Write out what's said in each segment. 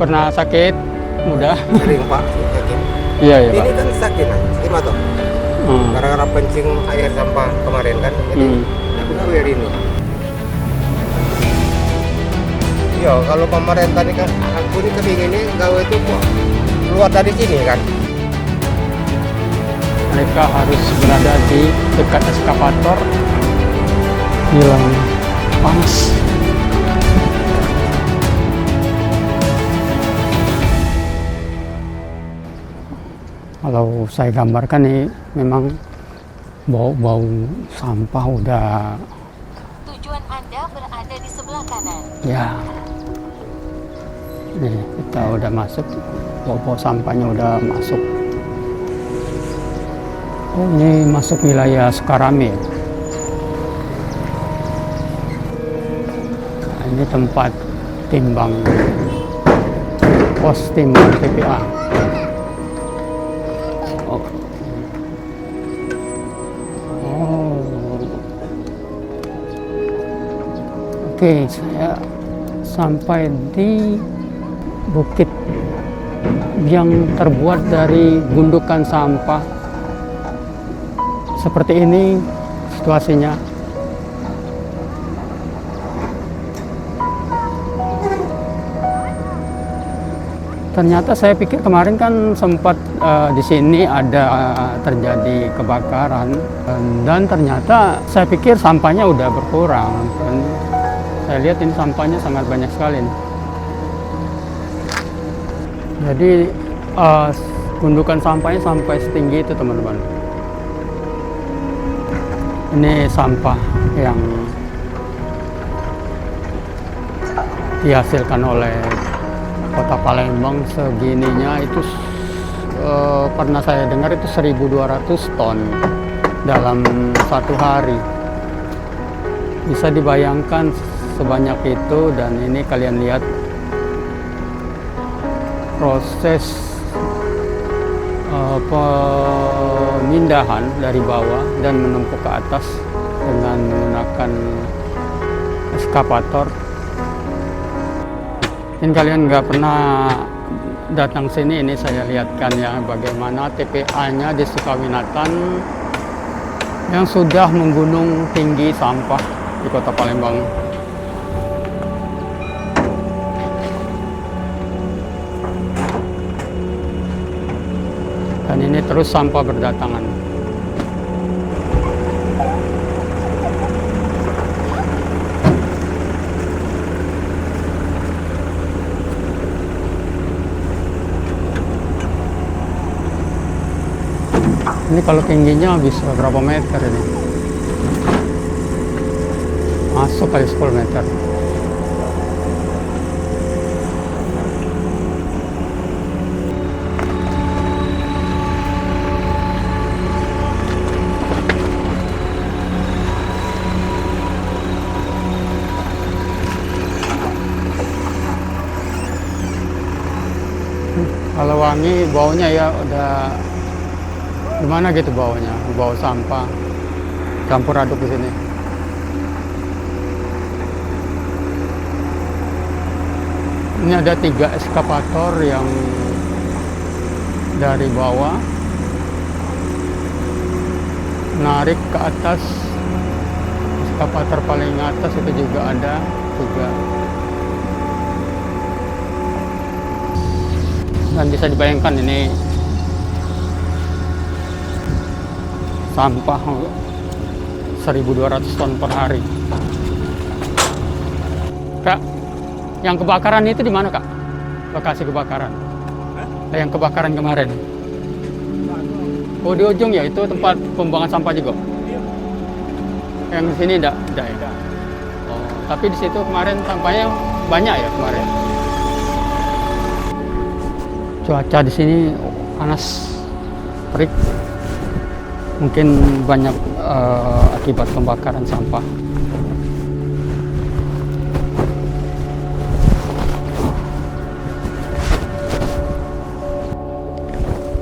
Pernah sakit muda? Sering Pak, sakit. Iya ya Pak. Ini kan sakit lah, gimana toh? Gara-gara kencing air sampah kemarin kan, jadi aku air ini. Iya, kalau pemerintah ini kan, aku ini kepingin ini gawe itu kok keluar dari sini kan. Mereka harus berada di dekat eskavator. Hilang panas. Kalau saya gambarkan nih, memang bau-bau sampah udah. Tujuan Anda berada di sebelah kanan. Ya, nih kita udah masuk, bau-bau sampahnya udah masuk. Oh, ini masuk wilayah Sukarame. Nah, ini tempat timbang, pos timbang TPA. Oke, saya sampai di bukit yang terbuat dari gundukan sampah. Seperti ini situasinya. Ternyata saya pikir kemarin kan sempat di sini ada terjadi kebakaran, dan ternyata saya pikir sampahnya udah berkurang. Dan saya lihat ini sampahnya sangat banyak sekali nih. Jadi gundukan sampahnya sampai setinggi itu teman-teman. Ini sampah yang dihasilkan oleh Kota Palembang, segininya itu pernah saya dengar itu 1.200 ton dalam satu hari. Bisa dibayangkan sebanyak itu, dan ini kalian lihat proses pemindahan dari bawah dan menumpuk ke atas dengan menggunakan eskavator. Mungkin kalian nggak pernah datang sini, ini saya lihatkan ya bagaimana TPA-nya di Sukawinatan yang sudah menggunung tinggi sampah di Kota Palembang. Dan ini terus sampah berdatangan. Ini kalau tingginya bisa berapa meter ini? Masuk kali 10 meter. Kalau wangi baunya ya udah gimana gitu baunya, bau sampah campur aduk di sini. Ini ada 3 eskavator yang dari bawah narik ke atas. Eskavator paling atas itu juga ada 3. Dan bisa dibayangkan ini sampah 1.200 ton per hari. Kak, yang kebakaran itu di mana Kak? Lokasi kebakaran? Yang kebakaran kemarin? Oh, di ujung ya, itu tempat pembuangan sampah juga? Yang di sini enggak ya? Oh, tapi di situ kemarin sampahnya banyak ya kemarin? Cuaca di sini panas, terik. Mungkin banyak akibat pembakaran sampah.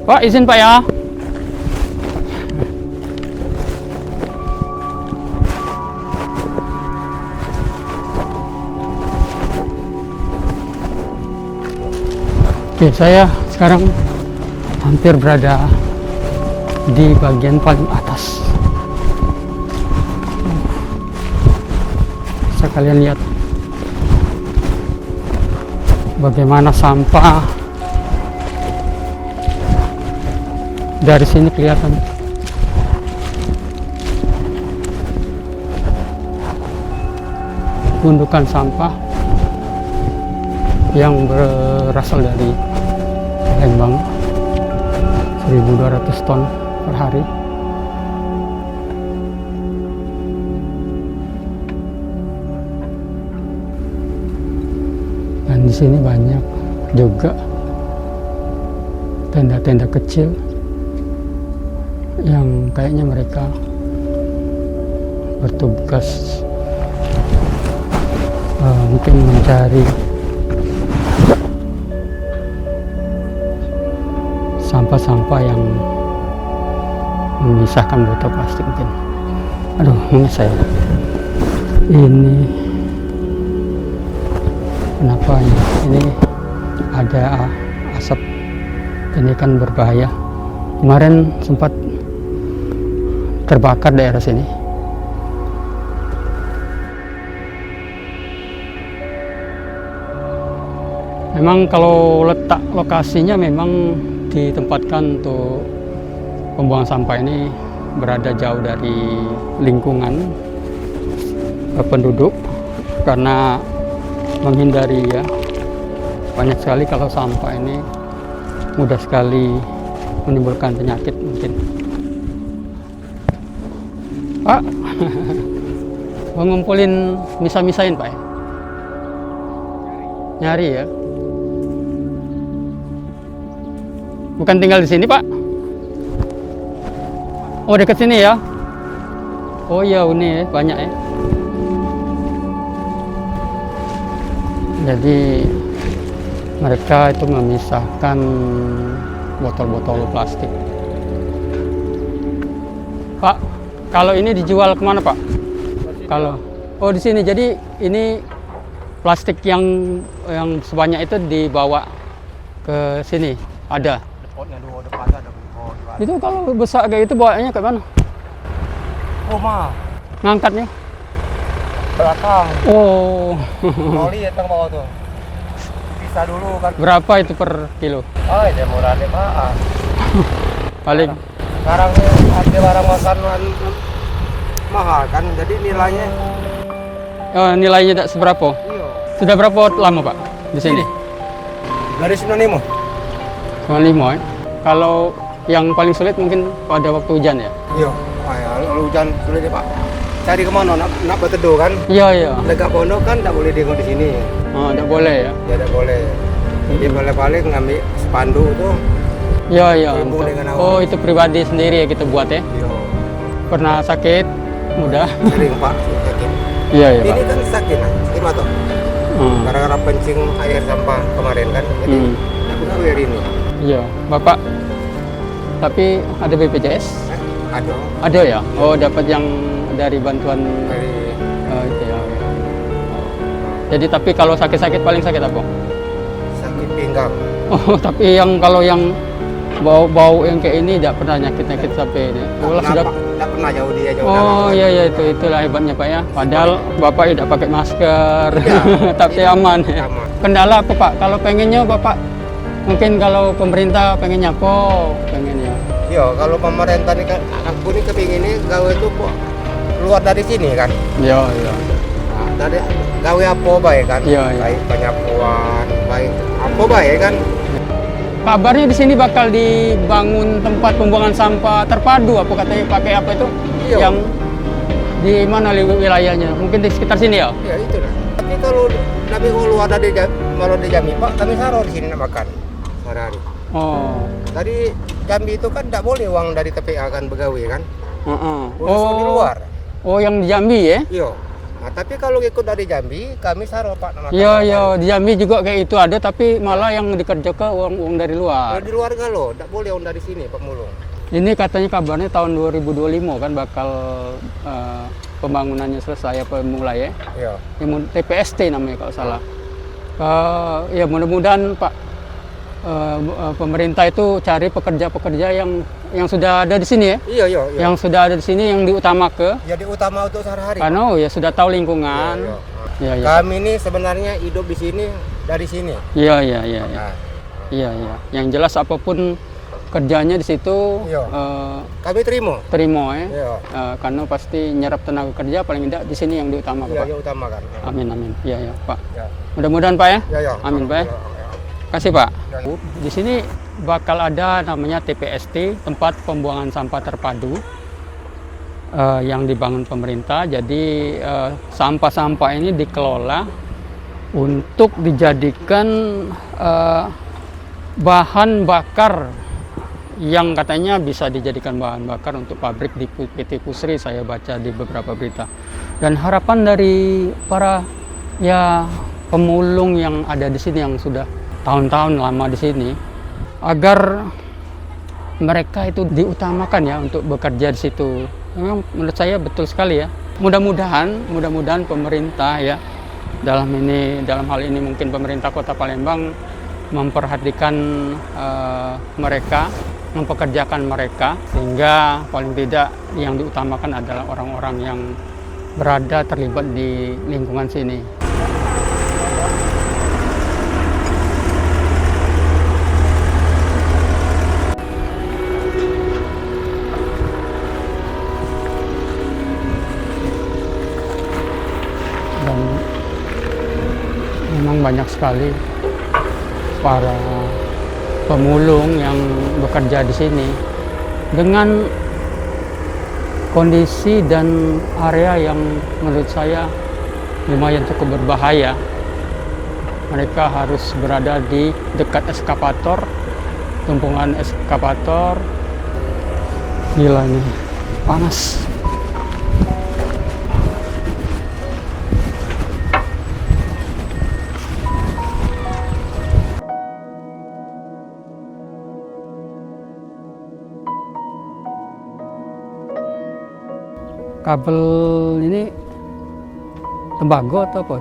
Pak, izin Pak ya. Oke, saya sekarang hampir berada di bagian paling atas. Bisa kalian lihat bagaimana sampah dari sini kelihatan. Gundukan sampah yang berasal dari Lembang, 1.200 ton per hari. Dan di sini banyak juga tenda-tenda kecil yang kayaknya mereka bertugas mungkin mencari sampah-sampah yang memisahkan botol plastik mungkin. Aduh, mana saya? Ini kenapa ini ada asap? Ini kan berbahaya. Kemarin sempat terbakar daerah sini. Memang kalau letak lokasinya memang ditempatkan untuk pembuangan sampah ini berada jauh dari lingkungan penduduk karena menghindari ya, banyak sekali kalau sampah ini mudah sekali menimbulkan penyakit mungkin. Pak, mau ngumpulin misa-misain Pak ya? Nyari ya? Bukan tinggal di sini Pak? Oh dekat sini ya? Oh iya ini ya, banyak ya. Jadi mereka itu memisahkan botol-botol plastik. Pak, kalau ini dijual kemana Pak? Kalau oh di sini. Jadi ini plastik yang sebanyak itu dibawa ke sini ada. Itu kalau besar kayak itu bawanya ke mana? Rumah Ngangkatnya? belakang. Oh. Oli ya tang bawah tuh. Bisa dulu kan. Berapa itu per kilo? Oh, ya murah deh Pak. Paling Sekarang ada barang makanan mahal kan, jadi nilainya. nilainya tak seberapa? Iya. Sudah berapa lama Pak di sini? Dari 95. 95 ya. Kalau yang paling sulit mungkin pada waktu hujan ya? Iya. Kalau hujan sulit deh Pak. Cari kemana? Nak berteduh kan? Iya iya. Legak pondok kan tak boleh demo di sini. Oh, tidak boleh ya? Ya tak boleh. Jadi paling ngambil spanduk tuh. Iya iya. Timbul Betul. dengan awal. Oh itu pribadi sendiri ya kita buat ya? Iya. Pernah sakit? Mudah? Sering Pak. Sakit. Iya iya Pak. Ini kan sakit nah. Sakit tuh. Hmm. Gara-gara pencing air sampah kemarin kan. Jadi aku tahu hari ini. Iya. Bapak tapi ada BPJS? Ada. Ada ya? Oh dapat yang dari bantuan Dari itu ya. Jadi tapi kalau sakit-sakit paling sakit apa? sakit pinggang. Oh tapi yang kalau yang bau-bau yang kayak ini tidak pernah nyakit-nyakit sampai ini. Oh, sudah. Tidak pernah jauh dia jauh. Oh iya iya itulah hebatnya Pak ya. Padahal Bapak tidak pakai masker, Iya. tapi aman ya. Aman. Kendala apa Pak? Kalau pengennya Bapak mungkin kalau pemerintah pengennya apa? Pengennya. Iya, kalau pemerintah ini kan aku ini kepinginnya gawe itu kok keluar dari sini kan. Iya iya. Nah, dari gawe apa baik kan? Iya, iya. Baik penyapuan, baik apa baik kan? Kabarnya di sini bakal dibangun tempat pembuangan sampah terpadu apa katanya pakai apa itu? Iya. Yang di mana wilayahnya? Mungkin di sekitar sini ya? Ya itu lah. Tapi kalau keluar dari kalau di Jambi Pak, kami sahur di sini nak makan sehari-hari. Oh. Tadi Jambi itu kan tidak boleh uang dari TPA kan begawe kan? Harus di luar. Oh yang di Jambi ya? Iya. Nah, tapi kalau ikut dari Jambi, kami sahur Pak nak makan. Iya iya di Jambi juga kayak itu ada tapi malah yang dikerjakan uang dari luar. Kalau di luar galo, tidak boleh uang dari sini Pak Mulung. Ini katanya kabarnya tahun 2025 kan bakal pembangunannya selesai apa mulai ya? Iya. Yang TPST namanya kalau salah. Ya mudah-mudahan Pak pemerintah itu cari pekerja-pekerja yang sudah ada di sini ya. Iya, iya, iya. Yang sudah ada di sini yang diutamakan. Jadi utama untuk sehari-hari. Karena ya sudah tahu lingkungan. Iya, iya. Iya, iya. Kami ini sebenarnya hidup di sini dari sini. Iya, iya, iya, iya. Nah, Iya, iya. Yang jelas apapun kerjanya di situ Iya. Kami terima. terima ya. Iya. Karena pasti nyerap tenaga kerja paling tidak di sini yang diutamakan, Iya, Pak. iya utamakan. Amin, amin. Iya, iya, Pak. Ya. Mudah-mudahan, Pak ya. Ya, ya. Amin, Pak. Ya, ya. Kasih, Pak. Ya, ya. Di sini bakal ada namanya TPST, tempat pembuangan sampah terpadu yang dibangun pemerintah. Jadi sampah-sampah ini dikelola untuk dijadikan bahan bakar yang katanya bisa dijadikan bahan bakar untuk pabrik di PT Pusri, saya baca di beberapa berita. Dan harapan dari para ya pemulung yang ada di sini yang sudah tahun-tahun lama di sini, agar mereka itu diutamakan ya untuk bekerja di situ. Memang menurut saya betul sekali ya. Mudah-mudahan pemerintah ya dalam hal ini mungkin pemerintah Kota Palembang memperhatikan mereka, mempekerjakan mereka, sehingga paling tidak yang diutamakan adalah orang-orang yang berada terlibat di lingkungan sini. Dan memang banyak sekali para pemulung yang bekerja di sini dengan kondisi dan area yang menurut saya lumayan cukup berbahaya. Mereka harus berada di dekat eskavator, tumpukan eskavator. Gila ini, panas. Kabel ini tembago atau apa?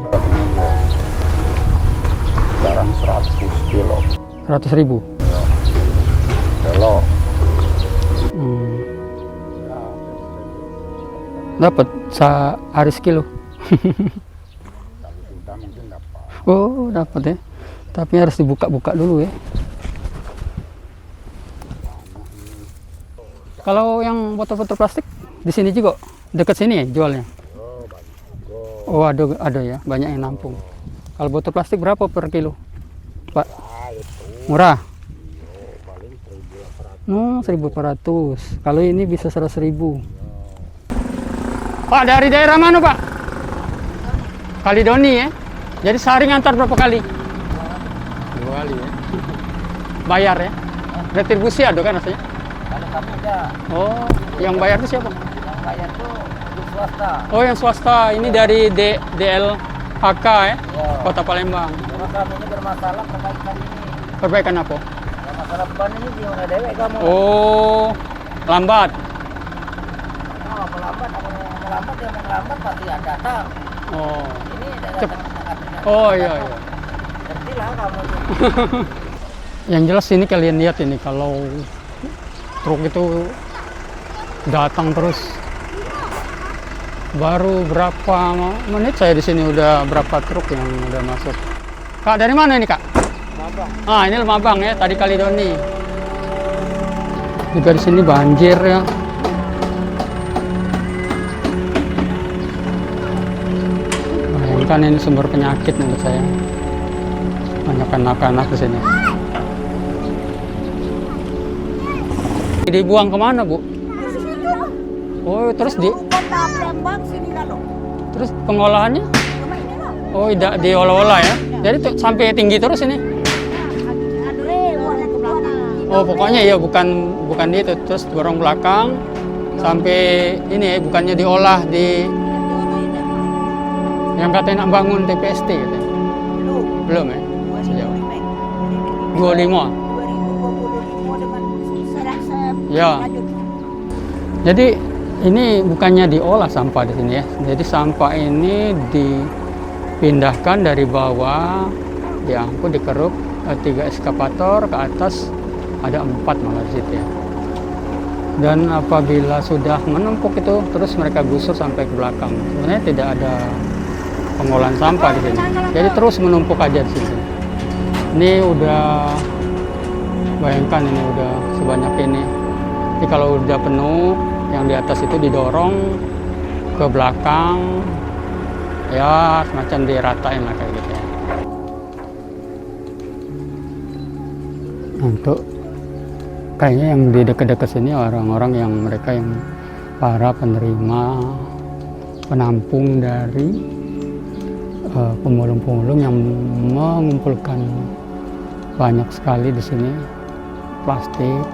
Barang 100 kilo. 100.000. Kilo. Dapat sehari sekilo. Kalau sudah mungkin dapat. Oh, dapat ya. Tapi harus dibuka-buka dulu ya. Kalau yang botol-botol plastik di sini juga dekat sini ya jualnya. Oh, ada ya, banyak yang nampung. Kalau botol plastik berapa per kilo, Pak? Murah. No, 1.400. Kalau ini bisa 100.000. Pak, dari daerah mana, Pak? Kalidoni ya. Jadi sehari ngantar berapa kali? 2 kali ya. Bayar ya. Retribusi ada kan rasanya? Kalau kami ada, Oh, yang bayar itu siapa? yang bayar tuh di swasta. Oh, yang swasta. Ini dari DLHK ya, Kota Palembang. Cuma kami ini bermasalah perbaikan ini. Perbaikan apa? Ya, masalah beban ini gimana dewek kamu? Oh, lambat. Oh, melambat, dia mau melambat pasti ada datang. Oh, Ini Cep. datang. oh iya iya. Ngerti lah kamu itu. Yang jelas ini kalian lihat ini kalau truk itu datang terus. Baru berapa menit saya di sini udah berapa truk yang udah masuk. Kak, dari mana ini, Kak? Mabang. Ah, ini Lemabang ya, tadi Kalidoni. Juga di sini banjir ya. Bayangkan ini sumber penyakit menurut saya. Banyak anak-anak di sini. Dibuang kemana, Bu? Oh, terus Kota Palembang sini lalu. terus pengolahannya? Cuma ini lah. Oh, tidak diolah-olah ya. Jadi sampai tinggi terus ini. Aduh, warna ke belakang. Oh, pokoknya ya bukan itu terus dorong belakang sampai ini ya, bukannya diolah di yang katanya nak bangun TPST katanya. Belum ya? Sejauh 25. 2025 dengan serasa Ya. lanjut. Jadi ini bukannya diolah sampah di sini ya. Jadi sampah ini dipindahkan dari bawah, diangkut, dikeruk 3 eskavator, ke atas ada 4 malah di situ ya. Dan apabila sudah menumpuk itu, terus mereka gusur sampai ke belakang. Sebenarnya tidak ada pengolahan sampah di sini. Jadi terus menumpuk aja di sini. Ini udah, bayangkan ini udah sebanyak ini. Jadi kalau udah penuh, yang di atas itu didorong ke belakang, ya semacam diratain lah kayak gitu ya. Untuk kayaknya yang di dekat-dekat sini orang-orang yang mereka yang para penerima penampung dari pemulung-pemulung yang mengumpulkan banyak sekali di sini plastik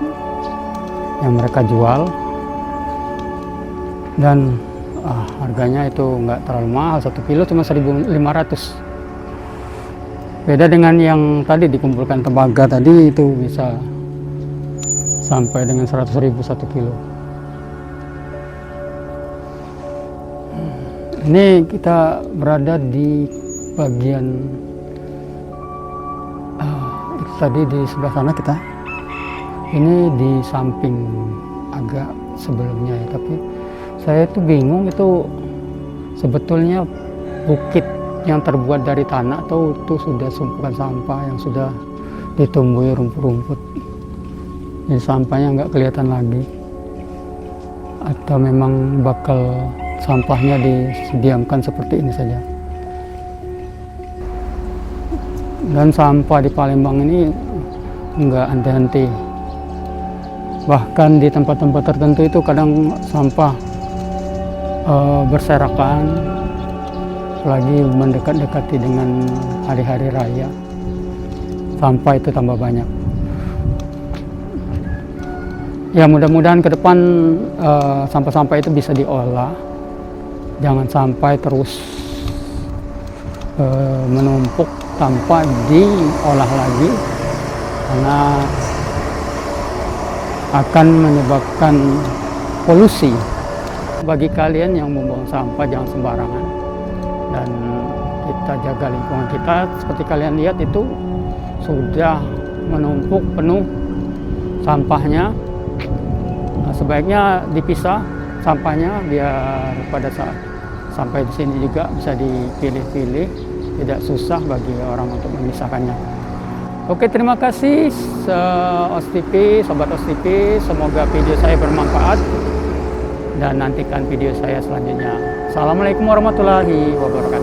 yang mereka jual, dan harganya itu nggak terlalu mahal, 1 kilo cuma 1.500. Beda dengan yang tadi dikumpulkan tembaga tadi, itu bisa sampai dengan 100.000 1 kilo. Ini kita berada di bagian itu tadi di sebelah sana kita. Ini di samping agak sebelumnya ya, tapi saya itu bingung itu sebetulnya bukit yang terbuat dari tanah atau itu sudah sumpukan sampah yang sudah ditumbuhi rumput-rumput. Jadi sampahnya nggak kelihatan lagi, atau memang bakal sampahnya didiamkan seperti ini saja. Dan sampah di Palembang ini nggak henti-henti. Bahkan di tempat-tempat tertentu itu kadang sampah berserakan, apalagi mendekat-dekati dengan hari-hari raya. Sampah itu tambah banyak. Ya mudah-mudahan ke depan sampah-sampah itu bisa diolah, jangan sampai terus menumpuk tanpa diolah lagi, karena akan menyebabkan polusi. Bagi kalian yang membuang sampah jangan sembarangan, dan kita jaga lingkungan kita. Seperti kalian lihat itu sudah menumpuk penuh sampahnya. Sebaiknya dipisah sampahnya biar pada saat sampai di sini juga bisa dipilih-pilih, tidak susah bagi orang untuk memisahkannya. Oke, terima kasih OSTP, Sobat OSTP. Semoga video saya bermanfaat dan nantikan video saya selanjutnya. Assalamualaikum warahmatullahi wabarakatuh.